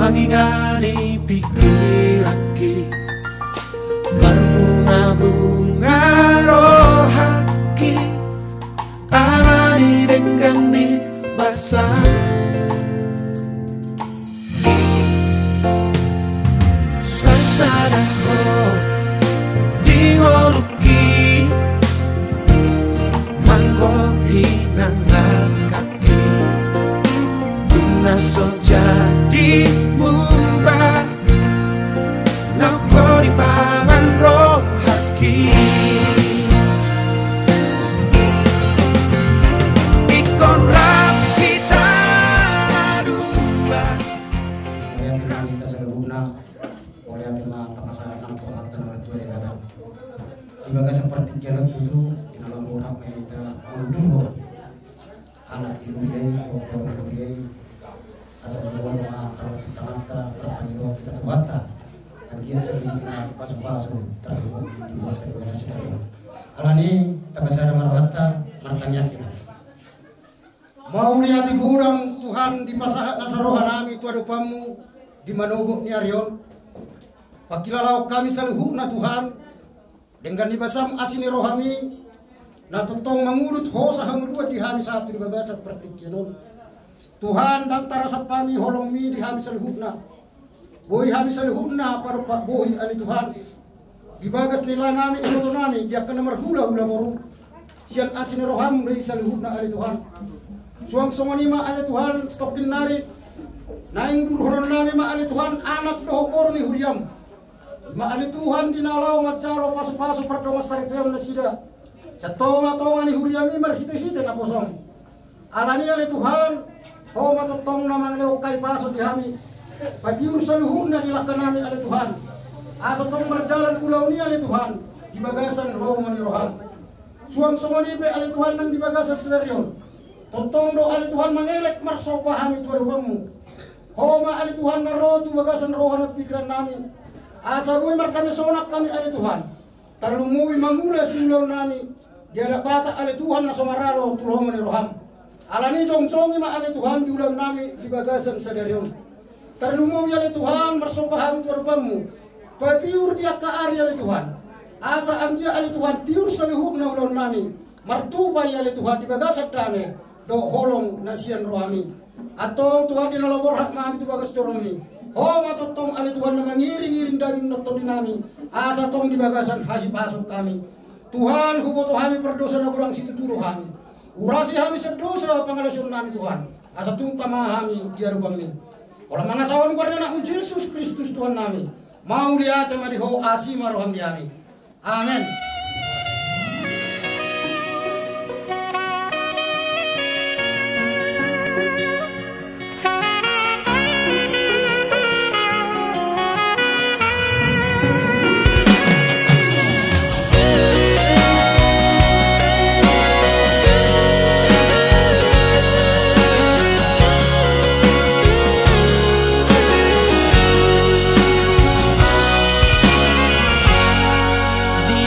mangingani pikiranki berbunga-bunga rohaki alani dengan basah sasadaho dingoluki manggohi nangakaki guna so jadi mubah nako di pangan rohaki ikon rapita dumba oleh terima kita seluruhnya oleh terima masalah nang pematan nomor 2 di kata ibaga seperti jalan itu di dalam orang kita menduduh anak dirugiai okor dirugiai asal juga kalau kita mata berpanjang kita tuata dan dia sering pasu-pasu terhubung di luar terbiasa sendiri alani tabasara marwata martanya kita mau lihat kurang Tuhan di pasahat nasarohan nami itu ada pamu di manogok ni Arion pakilalau kami saluhuna Tuhan dengan dibasam asini rohami na tutong mangulut ho sa hamudua di hami satu di baga seperti kinon Tuhan dan tarasapami holong mi di hami saluhuna boy hami saluhuna para pak boy ali Tuhan di bagas nila nami ilo nami dia kena merhula-hula boru sian asini roham dari saluhuna ali Tuhan suang songanima ali Tuhan stop dinari naing burhonon nami ma ali Tuhan anak dohor ni huriam ma ali Tuhan dinalau macalo pasu-pasu perdonga saripem na sida sa tonga-tonga ni huriami marhite-hite na posong alani ali Tuhan ho matotong namang leo kay paso di hami patiur saluhun na dilakan nami ali Tuhan asa tong mardalan ulaw ni ali Tuhan di bagasan roh man roham suang sumanibe ali Tuhan nang di bagasan senaryon totong do ali Tuhan mangelek marsopa hami tuarubamu ho ma ali Tuhan na roh tu bagasan roh na pikiran nami asa buhay kami sonak kami ali Tuhan tarlumuwi mangula silaw nami dia bata ali Tuhan na somaralo tuloh man roham alani jong-jongi ma ali Tuhan di ulam nami di bagasan sadaryon tarlumuwi ali Tuhan marsopa hami tuarubamu patiur dia ka ari ali Tuhan asa anggia ali Tuhan tiur saluhuk na ulam nami martubay ali Tuhan di bagasan dame do holong nasian rohami atong Tuhan dinalabor hak mami tu bagas coromi ho matotong ali Tuhan na mangiring-iring daging nokto dinami asa tong di bagasan haji pasok kami Tuhan huboto kami perdosa na kurang situ turu kami urasi kami sedosa pangalasun nami Tuhan asa tung tama kami diarubang mi orang mangasawan kuarnya nakmu Yesus Kristus Tuhan nami mau lihat ma di ho asi maroham diami amin. Di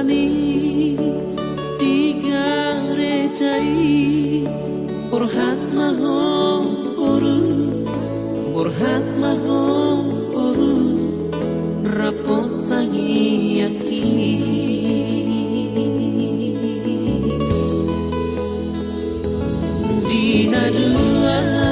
Sani digarejai Burhat mahom oru rapotangi aki Dina dua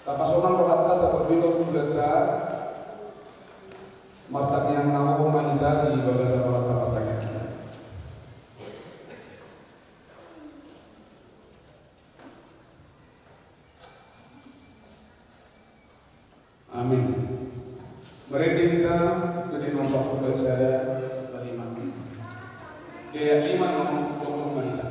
Kapasokan perkata terpilih budaya martani yang nama pemainda di bagasan orang kapatnya kita. Amin. Mereka kita jadi nosok buat saya lima. Dia 5 nomor pemainda.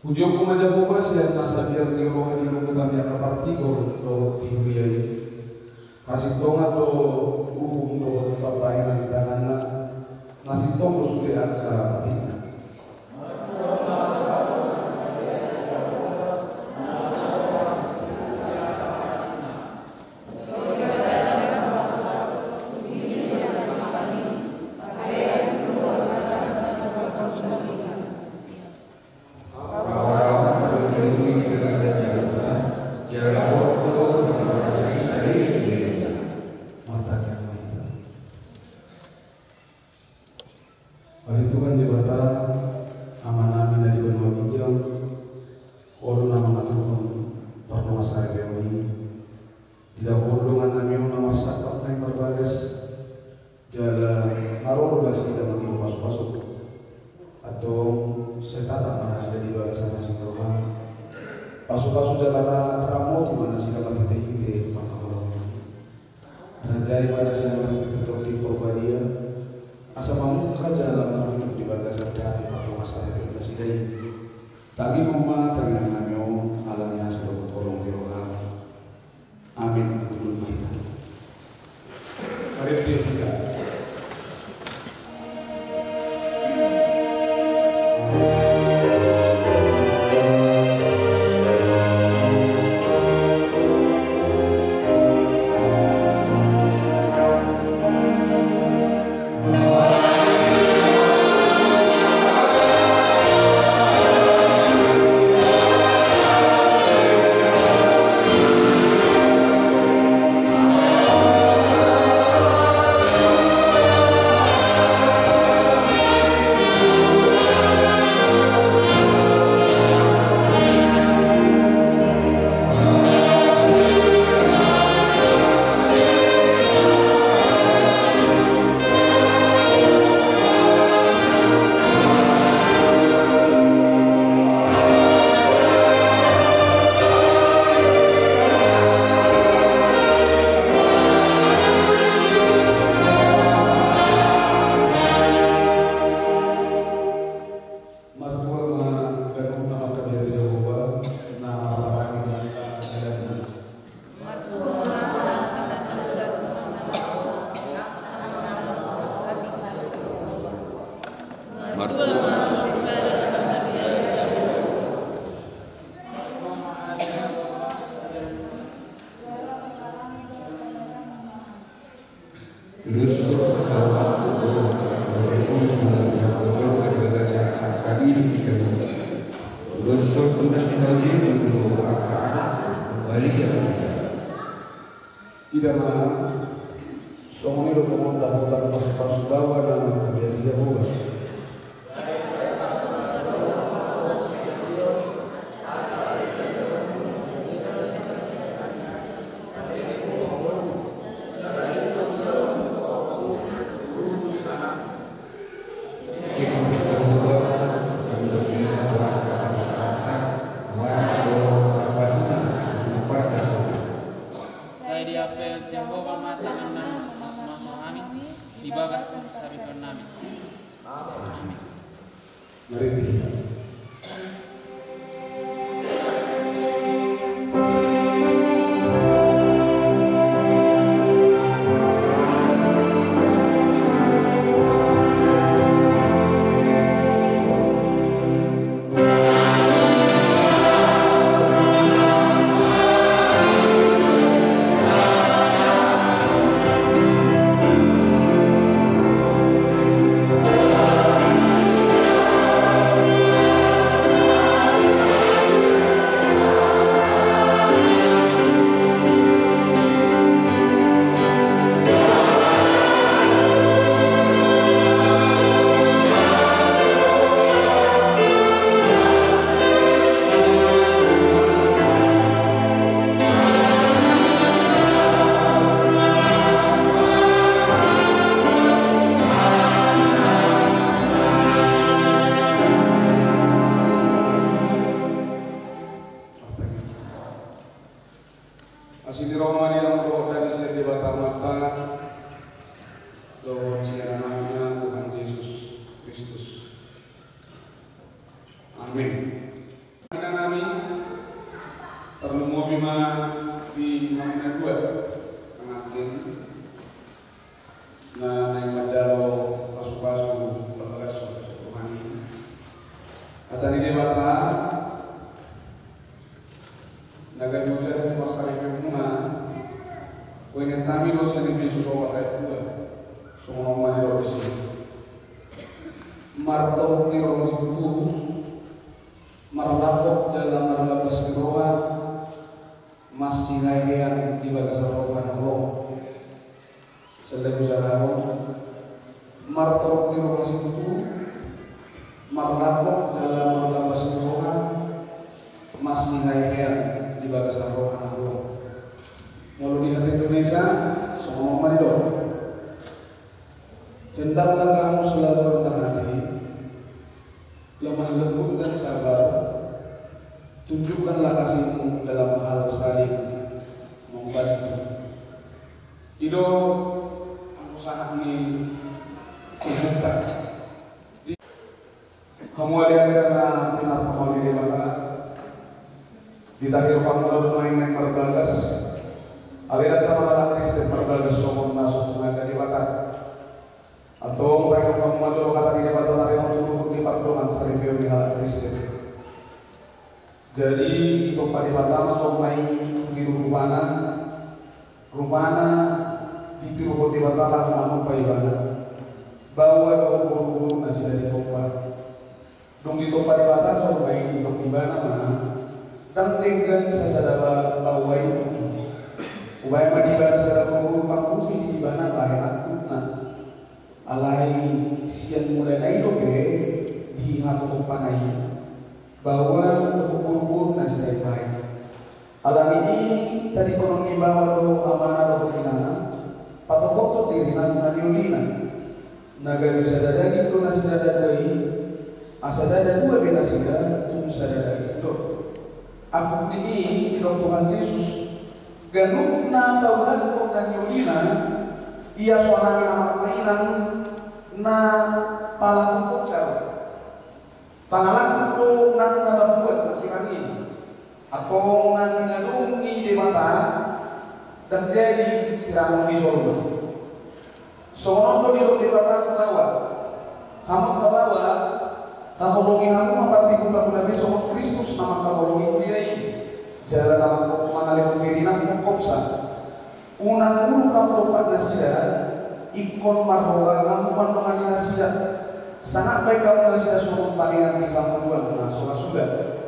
Pujo kumaja bobas yang nasa biar di rohani lukutan yang kapartigo do dihuyai. Kasih tonga do uhum do tempat bayangan di tanganna. Nasi tong do sudah angka patina. Kasu-kasu jalan ramo di mana sih kalau hite makaulah. Rajai pada siang itu tutup di Purbadia. Asa mamuka jalan menuju di batas sadari perlu masalah itu sidai. Tagi rumah tangan nanyo alanya sebab tolong diroga. Amin untuk mahita. Mari kita. Hendaklah kamu selalu rendah hati, lemah lembut dan sabar, tunjukkanlah kasih-Mu dalam hal saling membantu. Ido usaha ini kita kemudian karena minat kembali di mana di tahir kamu lalu main berbagas aliran tamahala Kristen berbagas somon masuk mengaga di mata atau tahir kamu maju kata di mata hari untuk di parlemen sering di hala Kristen. Jadi itu pada mata masuk main di rumana ditiru di mata lah kamu paibana bawa dong nasi dari topa dong di topa di mata so main di dong ibana mah dan dengan sasadala bawa itu ubay madibana sadala guru pangkusi di ibana baheran tuna alai sian mulai naik dope di hatu topa naik bawa guru nasi dari baik. Alam ini tadi konon dibawa do amanah do kinana patokot diri nanti diulina naga bisa dadagi do nasi dadai asadada dua binasida tum sadadagi do aku ini di Tuhan Yesus ganung na taulan ko na diulina ia soalnya nama mainan na palang pocar pangalan ko nang nababuat nasirangi atau nang minadungi di mata dan jadi sirang di sorga. Soalnya di mata ke bawah, kamu ke bawah, kahologi kamu mengabdi kita Nabi Sohor Kristus nama kahologi dia ini. Jalan dalam mengalir dirinak mengkopsa. Unang ulu kamu lupa nasida, ikon marhoga kamu mengalih nasida. Sangat baik kamu nasida suruh panian di kamu dua, nah sudah.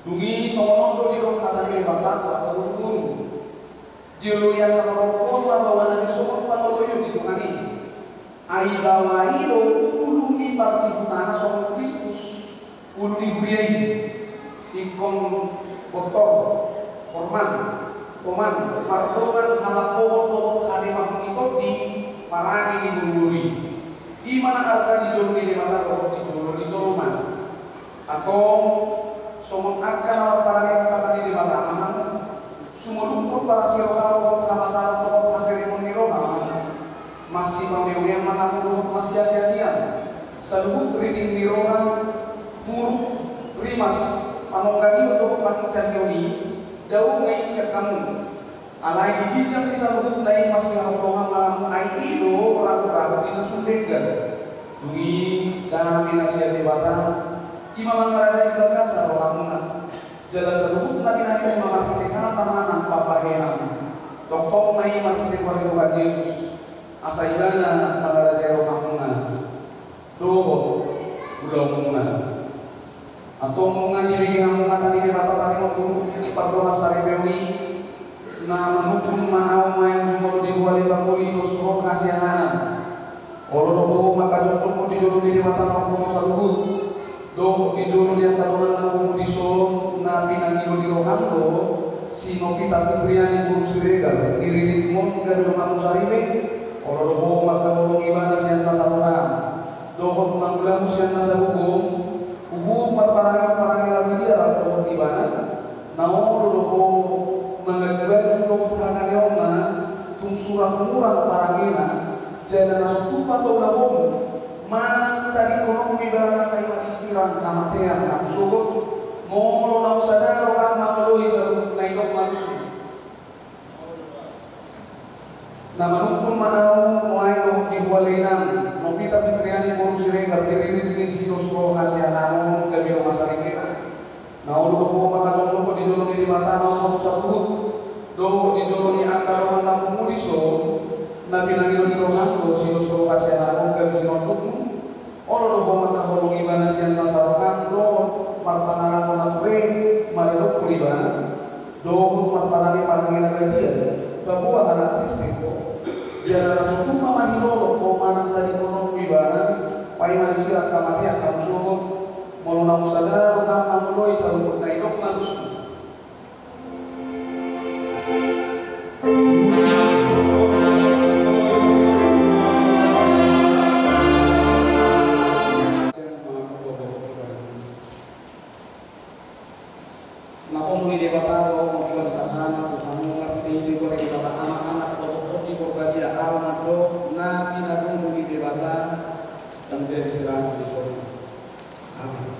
Dungi somono di dok kata di mata atau guru diulu yang merokok bawa nabi somon patoloyo di dungani ai bawa iro ulu di parti utana somon Kristus ulu di guriai ikon kotor korman toman martoman halapo to hade mahmitof di parangi di gururi di mana arka di jolong di mata roh di jolong di joloman atau somong akan awal para yang kata di mata amahan sumulumpur para sirohal rohot hamasar rohot haseremoni rohal masih pamewnya mahal rohot masih sia-sia seluruh reading di rohal muruk rimas panonggahi rohot mati cahiyoni daun mai kamu alai dijam di seluruh lain masih rohal malam ai ido ragu-ragu di nasundega dungi dalam minasiat di batang Imam Raja itu kan sarwamuna jelas sebut nabi nabi Muhammad kita tamanan papa heran doktor nai mati kuari Tuhan Yesus asailana Raja rohamuna dohot ulamuna atau mungan diri kamu kata di mata tadi maupun di pardoa saribewi na manukum manau main jumolo di kuali banguli dosro kasihanan olo maka jompo di jolo di mata maupun saluhut do di jolo yang tarunan nabung di so nabi nangino di rohando sino kita fitriani guru siregal diririt mon dari rumah musaribe olo maka olo gimana siang nasabaham dohot manggulahu siang nasabuhum hukum parang lagi dia dohot gimana naolo doho mengagalan dohot hanaleona tung surah murah parangena jalan nasutupa dohulahum mana tadi kono wibana kayak isirang kamatean aku subuh molo nau sadar orang mameloi sarung naikok langsung nama nukun manau moai no dihualinan nopita fitriani boru siregar diri ini sinosro kasihanamo gabiro masarikena nau luko maka contoh di jolo di mata nau kamu sabut do di jolo ni angkaro mana pemudiso nabi nangino di rohanto sinosro kasihanamo gabiro nukun olo doho mata holong ibana sian nasarokan do marpanala ko nature marilok kulibana doho marpanali parangena gadia bahwa anak Kristen jana rasul mama hilolo ko manang tadi kono ibana pai malisirat kamatian kamu suruh molona musadar kam mamuloi saruput naidok nalusku Naposuli di batalo mobilan tanah kamu ngerti di goreng kata anak-anak atau di gorgadia armado nabi nabung di debata dan jadi serang di sorga. Amin.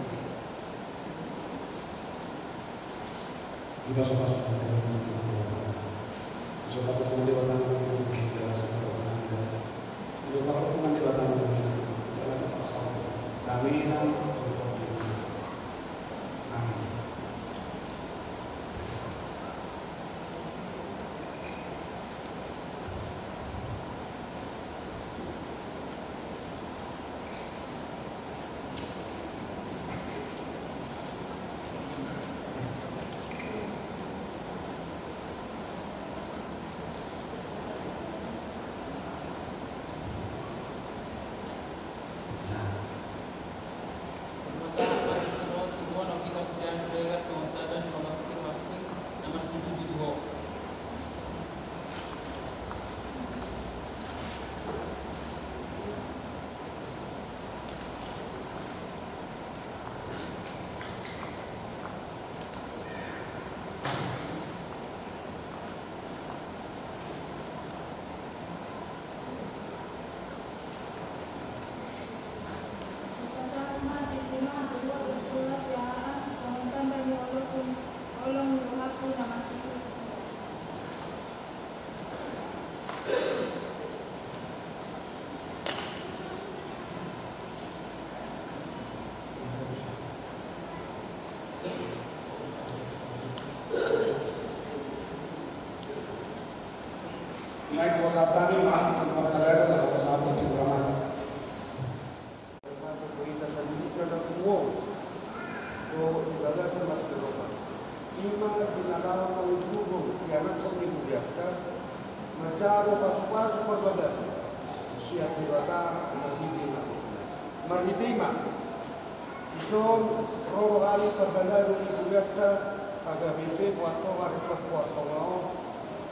Kita sama-sama sudah ketemu di batang kami naik kuasa tani mah perkara itu kuasa apa sih berapa? Masuk berita sendiri pada umum. So ibadah sama sekelompok. Ima dinalaman dulu yang nak dibuatkan mencari pasu-pasu perbedaan. Siap ibadah marhitima. Marhitima. Ison roh kali perbedaan dibuatkan agar bimbing waktu warisan waktu mau.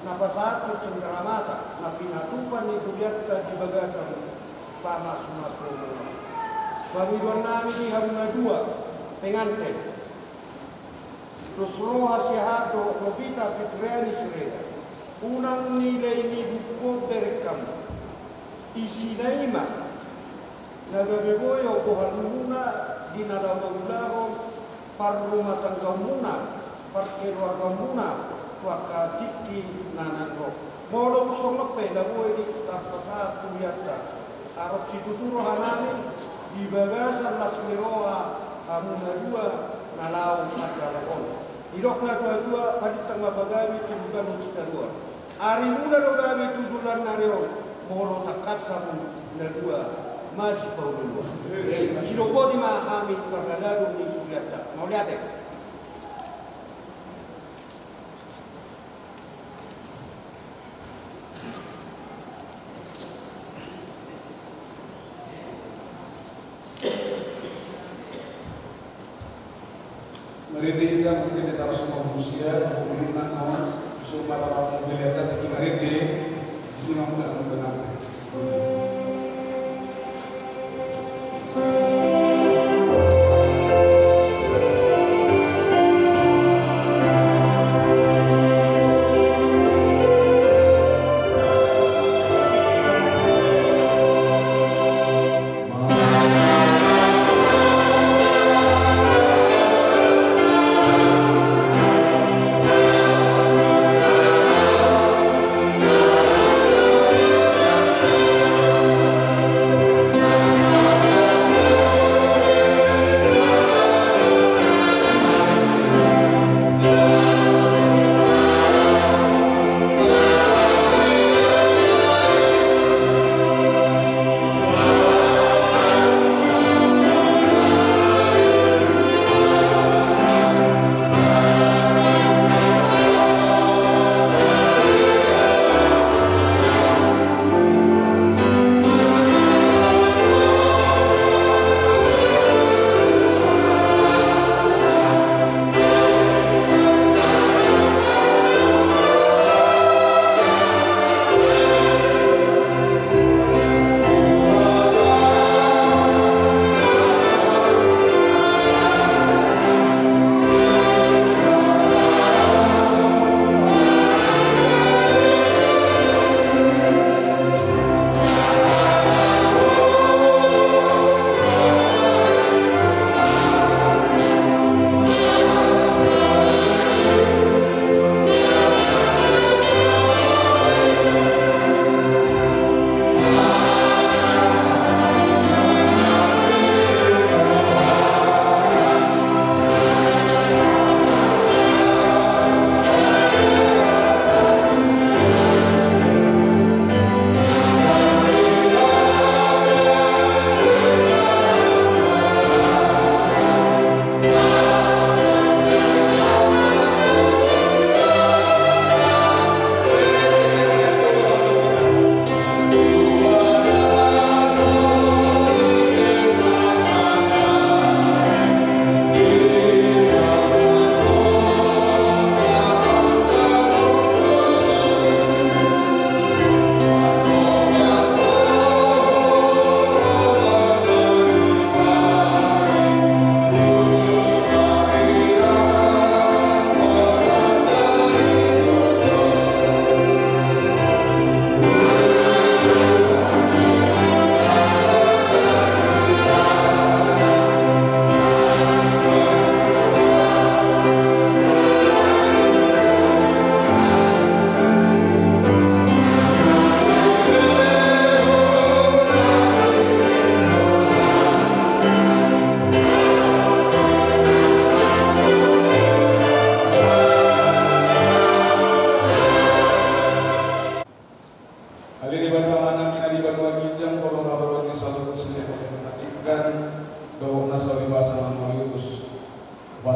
Napa satu cenderamata, na pinatupan ni Budiatta di bagasan pamas-mas rumah. Pangidon namin di Haruna dua, pengantin. Terus roha sihato, Robita Petriani Sereda. Unang nilai ni buko berekam. Isi naima. Nagabeboyo ko haruna, di nadamagulahon, par rumah tangga muna, par keluarga muna, waka tiki nananro molo kosong lepe da boy di tapasa tuliata arab situ turo hanani di bagasan lasmiroa amuna dua nalau majalakon idokna dua pada tengah bagawi tujuan ucita dua ari muda rogawi tujulan nareon molo takat sabu na dua masih bau dua sidopo di mahami pergadadu ni tuliata mau lihat ya. Mereka mungkin di salah semua manusia, kemudian nawan, supaya orang melihat tadi mereka bisa membenarkan.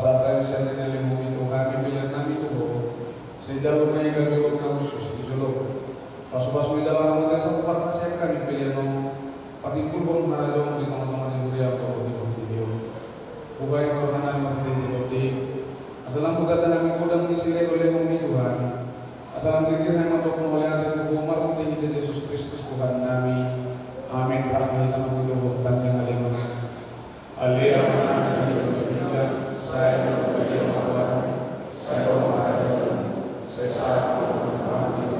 pasata bisa dinalimu itu kami pilihan kami itu sejauh may gagawin na usus di sulok. Pasu-pasu ida orang kita sa partasya kami pilihan patingkul kong harajaw di teman-teman yang beri ako di video. Bugay ko na makita dito di. Asalang bukat na kami kudang nisire oleh kami Tuhan. Asalang dikir kami matokong oleh atin kumar kung di Yesus Kristus Tuhan kami. Amin. Rahmi kita mengulang tanya kalimat. Alhamdulillah. Saya berbahagia kawan, saya berbahagia, saya sangat berbahagia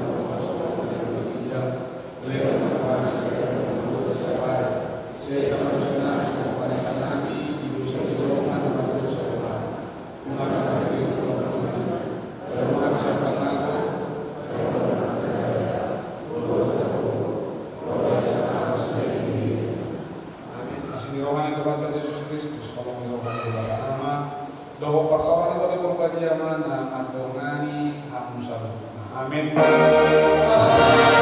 beliau berbahagia, saya berbahagia, saya sangat bersenang pada saat kami ibu saya berdoa kepada Tuhan, mengatakan beliau berdoa, kalau maha bisa berkata, rohani Tuhan Yesus Kristus, tolong rohani bersama. Doa persoalan itu di perbagian atau ngani hamsal. Amin. Amin.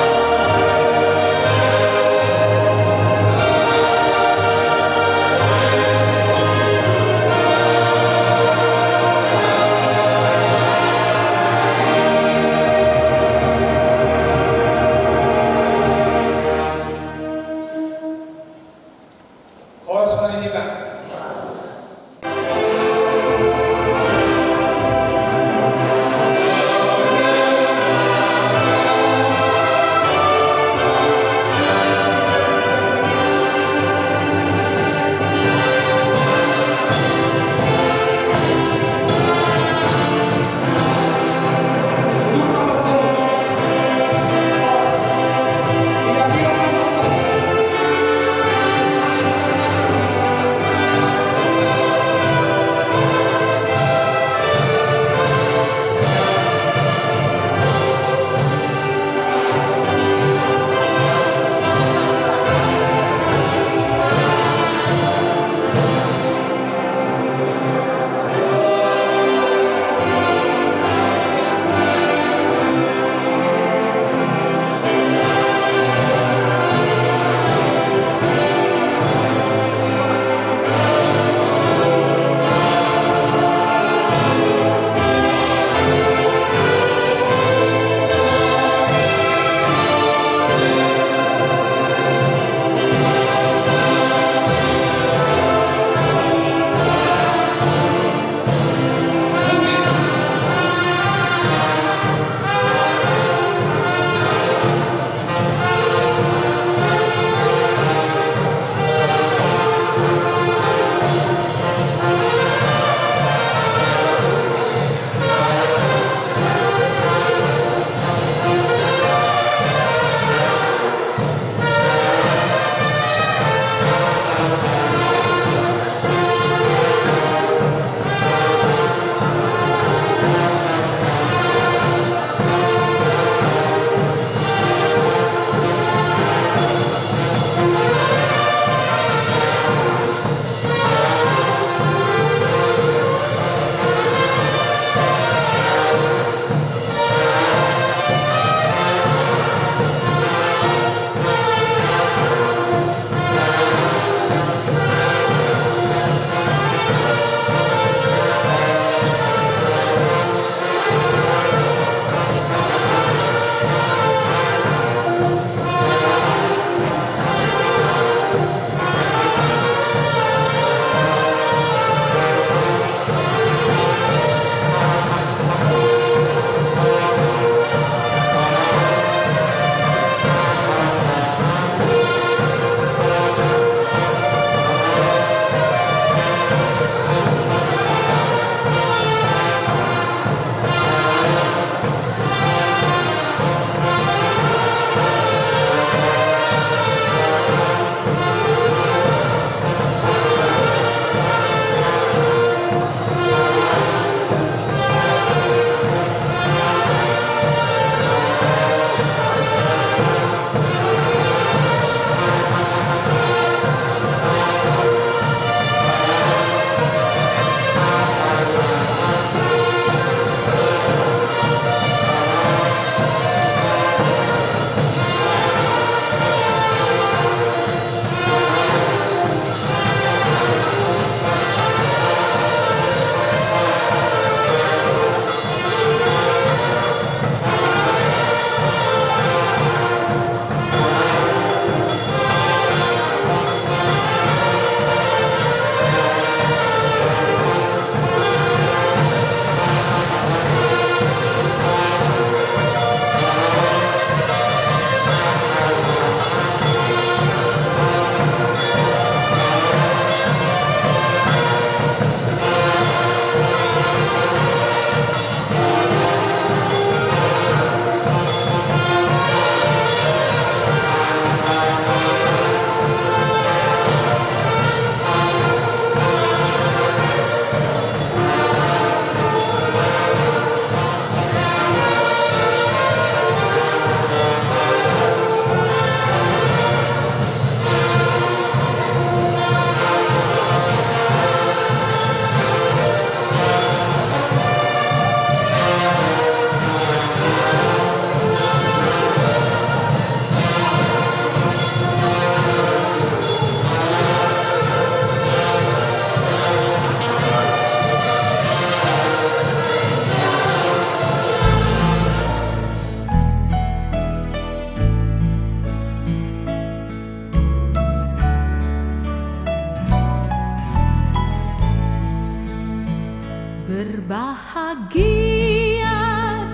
Berbahagia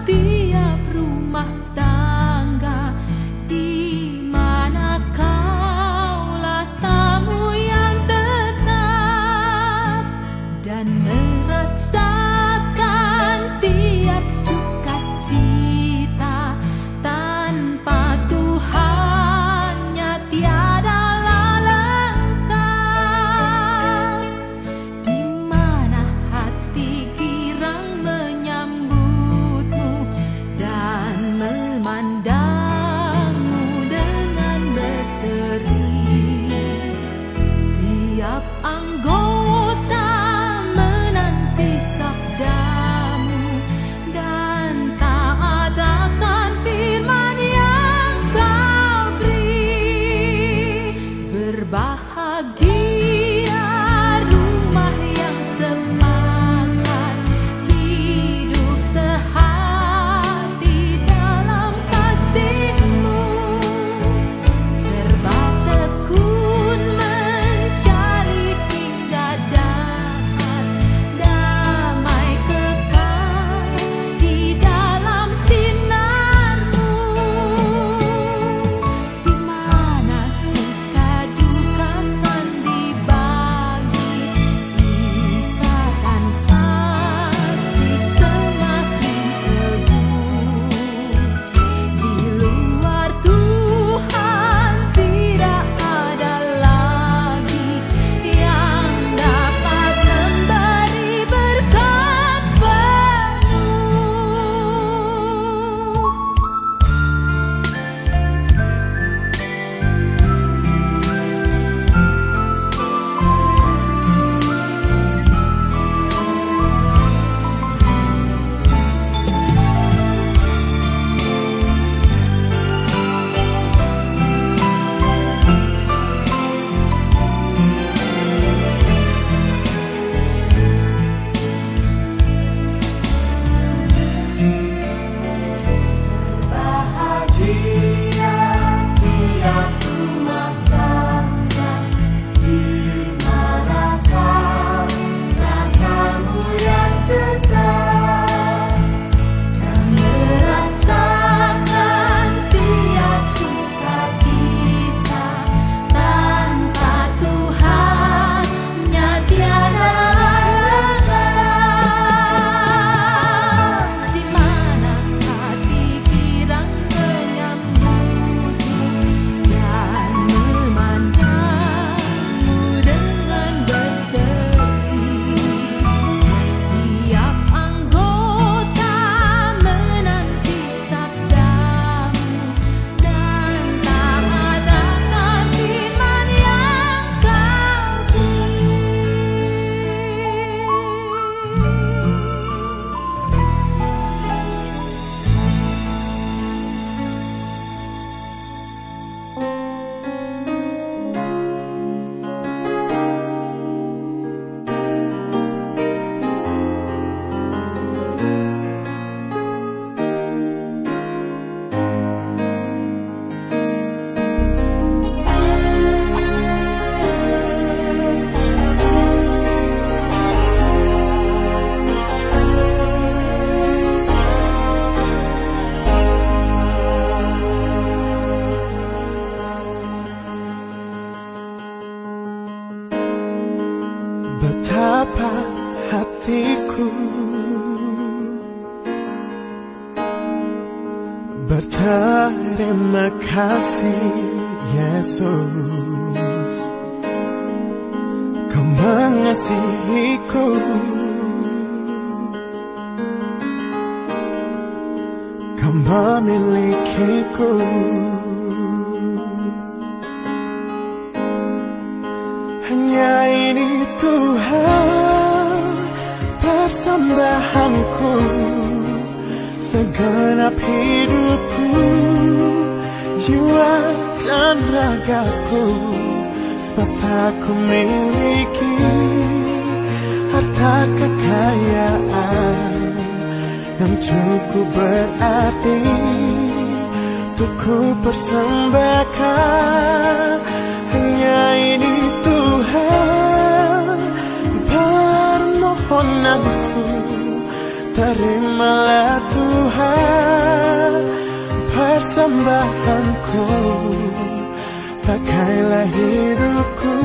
tiap rumah tangga di mana kaulah tamu yang tetap dan merasakan tiap sukacita. Tanpa Tuhannya tiadalah lengkap. Di mana hati girang menyambutmu dan memandangmu dengan berseri. Tiap anggota menanti sabdamu dan taat akan firman yang kau beri. Berbahagia rumah yang sepakat, hidup sehati dalam kasih-Mu, serba tekun mencari hingga dapat damai kekal di dalam sinar-Mu. Di mana suka duka kan dibagi, ikatan kasih semakin teguh. Di luar Tuhan tidak ada lagi yang dapat memberi berkat penuh. Bahagia tiap rumah tangga di mana kaulah tamu yang tetap dan merasakan tiap sukacita. Tanpa Tuhannya tiada lengkap. Di mana hati girang menyambutmu dan memandangmu dengan berseri. Tiap anggota menanti sabdamu dan taat akan firman yang kau Betapa hatiku berterima kasih Yesus, Kau mengasihiku, Kau memilikiku. Hanya ini Tuhan persembahanku, segenap hidupku, jiwa dan ragaku. Sebab tak ku miliki harta kekayaan yang cukup berarti untuk ku persembahkan. Hanya ini Tuhan permohonanku, terimalah Tuhan persembahanku, pakailah hidupku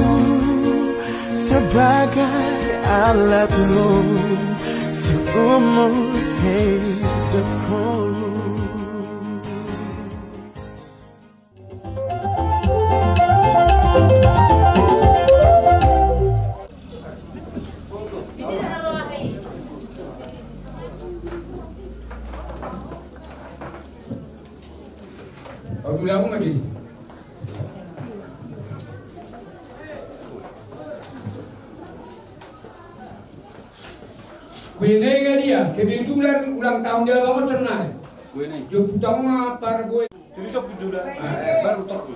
sebagai alatmu seumur hidupku. Aku bilang lagi. Kuene dia, kebetulan ulang tahun dia lama cenah. Kuene. Jo pertama par gue. Jadi sok juda. Baru tok.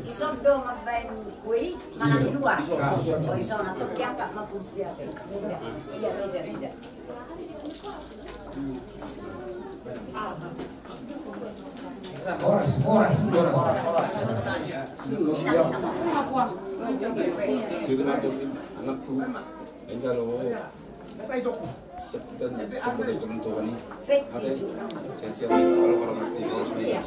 Isodo mabain kui mana di luar. Oh iso na tok yang tak mampu siapa. Meja. Iya meja. Horas. Gitu anakku. Kalau sekitar sebagai kementuan ini, ada siap kalau orang mati harus bayar.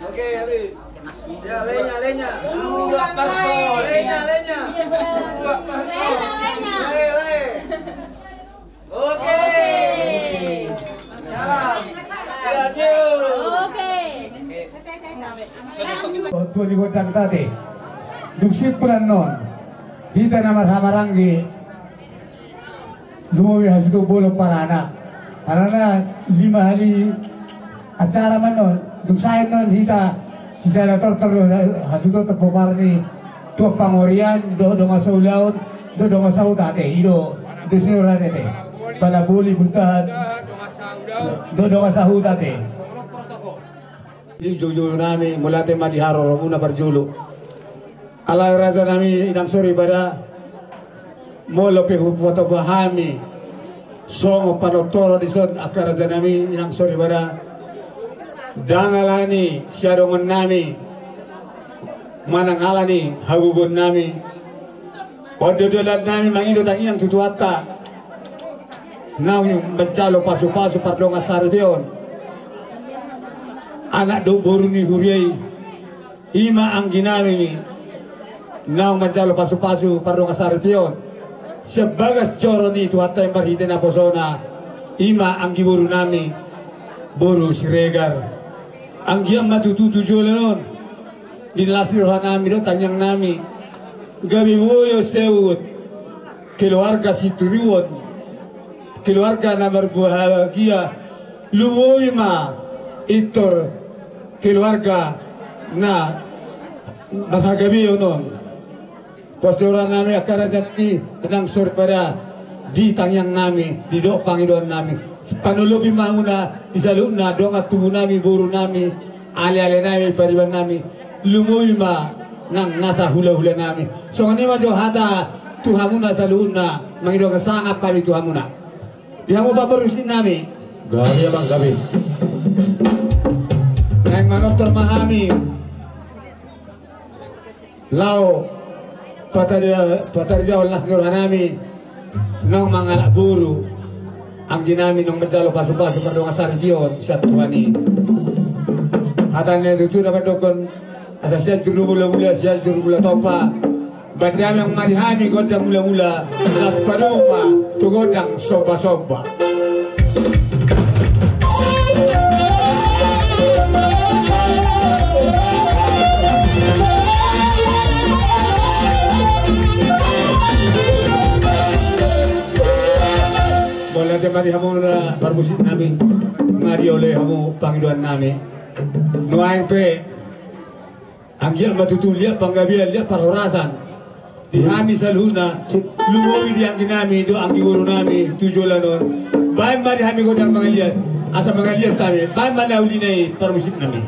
Oke, habis. Ya, lenya. Dua person. Lenya. Dua person. Le. Oke. Salam. Ya, Oke. Tuan di kota tadi, duksip peran non, kita nama Samaranggi, lumawi hasutu bolo para anak, karena 5 hari acara manon, duksain non kita secara terus hasutu terpapar ni tuh pangorian, do ngasau laut, do ngasau tadi, itu sini orang tadi, pada boli buntahan, do ngasau tadi. Jujur nami mulate madiharo una berjulu ala raza nami idang sori pada molo pe foto fahami songo panotoro dison akara janami inang sori bada dangalani siadongon nami manangalani hagugon nami ododolat nami mangido tang iyang tutuata nawi mencalo pasu-pasu pardonga sarbion anak do boruni huriai ima angginami ni naw mencalo pasu-pasu pardonga sarbion sebagas coroni tu hatta yang berhita na posona ima anggi boru nami boru siregar anggi yang matutu tujuan dilasir nami do tanyang nami gabi woyo seut keluarga situriwon keluarga na berbahagia luwoy ma itor keluarga na berhagabi yonon Pastora nami akara jati tenang sur pada di tangyang nami di dok pangidoan nami panulupi manguna isaluna donga tubuh nami buru nami ale-ale nami pariban nami lumui ma nang nasa hula-hula nami so ngani majo hata tuhamuna saluna mangidong sangat pari tuhamuna dihamu paparusin nami gabi abang gabi nang manoktor mahami lao Pataria olas nurhanami nong mga buru ang ginami nong menjalo pasu-pasu pardonga sardion sa tuani hatan ne itu dapat dokon asa sia juru mula-mula sia juru mula topa bandam yang marihami godang mula-mula nas padoma tu godang soba-soba boleh mari hamu na permusik nami mari oleh hamu panggilan nami nuai pe anggia matutulia panggabia lia parhorasan dihami saluna luwi di anggi nami do anggi guru nami tujolanon bae mari hami godang mangalian asa mangalian tami bae mana ulinai permusik nami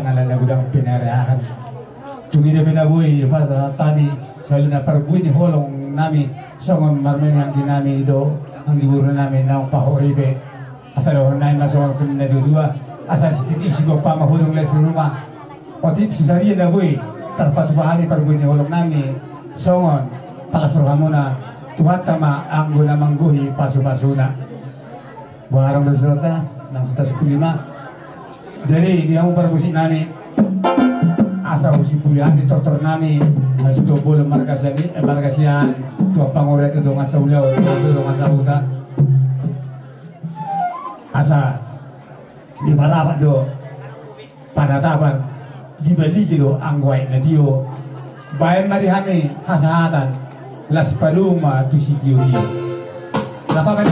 jangan ada gudang penarahan. Tumira pinabuhi pada tani selalu na perbuhi ni holong nami songon marmen yang dinami do ang diburu nami naong pahoribe asal orang nain masuk ke na dua asal titik sigo pa mahulong les rumah otik susari na buhi terpat bahani perbuhi ni holong nami songon pakasuruhan mo na tuhat tama ang guna mangguhi pasu-pasuna buharang berserta nang suta 15 jadi dia mau perbusi nami asa usi pulihan di tortor nami nasuto bolo markasian tua pangoret itu ngasa uliau itu ngasa uta asa di balapak do panatapan di bali do angwai na dio bayan marihami hasahatan las paluma tu sitio dio napa